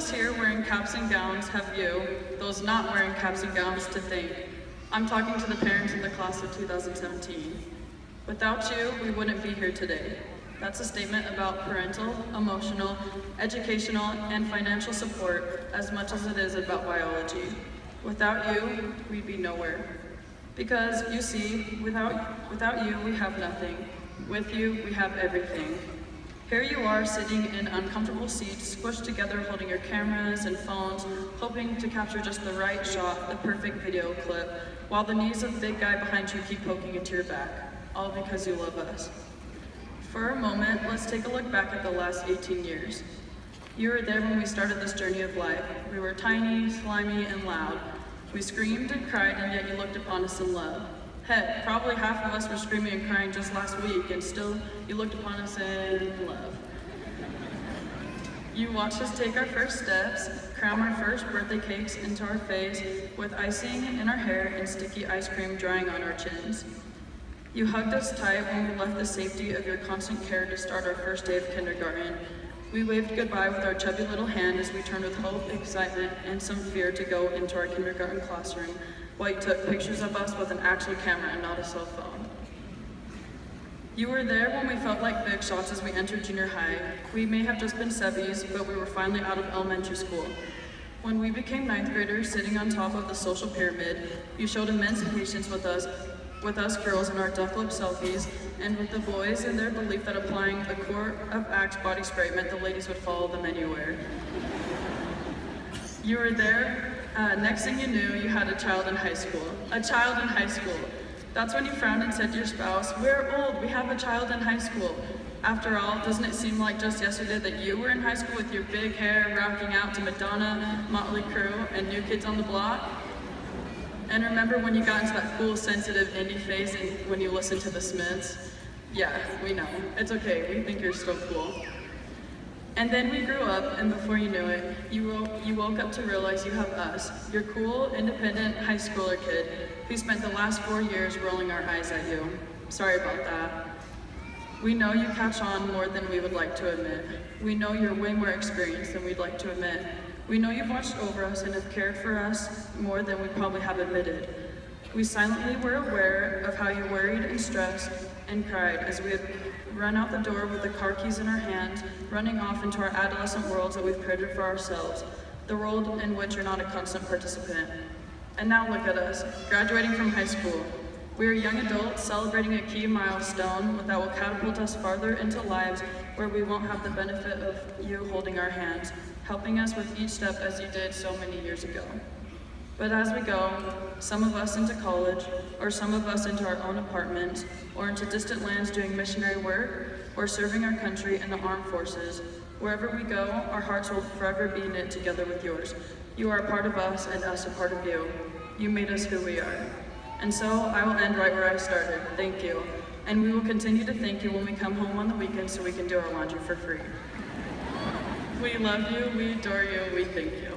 us here wearing caps and gowns have you, those not wearing caps and gowns, to thank. I'm talking to the parents in the class of 2017. Without you, we wouldn't be here today. That's a statement about parental, emotional, educational, and financial support as much as it is about biology. Without you, we'd be nowhere. Because, you see, without you, we have nothing. With you, we have everything. Here you are sitting in uncomfortable seats, squished together holding your cameras and phones, hoping to capture just the right shot, the perfect video clip, while the knees of the big guy behind you keep poking into your back, all because you love us. For a moment, let's take a look back at the last 18 years. You were there when we started this journey of life. We were tiny, slimy, and loud. We screamed and cried, and yet you looked upon us in love. Heck, probably half of us were screaming and crying just last week, and still you looked upon us in love. You watched us take our first steps, cram our first birthday cakes into our face, with icing in our hair and sticky ice cream drying on our chins. You hugged us tight when we left the safety of your constant care to start our first day of kindergarten. We waved goodbye with our chubby little hand as we turned with hope, excitement, and some fear to go into our kindergarten classroom, while you took pictures of us with an actual camera and not a cell phone. You were there when we felt like big shots as we entered junior high. We may have just been sevies, but we were finally out of elementary school. When we became ninth graders sitting on top of the social pyramid, you showed immense patience with us girls in our duck lip selfies, and with the boys in their belief that applying a quart of Axe body spray meant the ladies would follow them anywhere. You were there. Next thing you knew, you had a child in high school. A child in high school. That's when you frowned and said to your spouse, "We're old, we have a child in high school." After all, doesn't it seem like just yesterday that you were in high school with your big hair rocking out to Madonna, Motley Crue, and New Kids on the Block? And remember when you got into that cool, sensitive indie phase and when you listened to the Smiths? Yeah, we know. It's okay, we think you're still cool. And then we grew up, and before you knew it, you woke up to realize you have us, your cool, independent high schooler kid who spent the last 4 years rolling our eyes at you. Sorry about that. We know you catch on more than we would like to admit. We know you're way more experienced than we'd like to admit. We know you've watched over us and have cared for us more than we probably have admitted. We silently were aware of how you worried and stressed and cried as we had run out the door with the car keys in our hands, running off into our adolescent worlds that we've created for ourselves, the world in which you're not a constant participant. And now look at us, graduating from high school. We are young adults celebrating a key milestone that will catapult us farther into lives where we won't have the benefit of you holding our hands, helping us with each step as you did so many years ago. But as we go, some of us into college, or some of us into our own apartments, or into distant lands doing missionary work, or serving our country in the armed forces, wherever we go, our hearts will forever be knit together with yours. You are a part of us, and us a part of you. You made us who we are. And so I will end right where I started. Thank you. And we will continue to thank you when we come home on the weekends so we can do our laundry for free. We love you, we adore you, we thank you.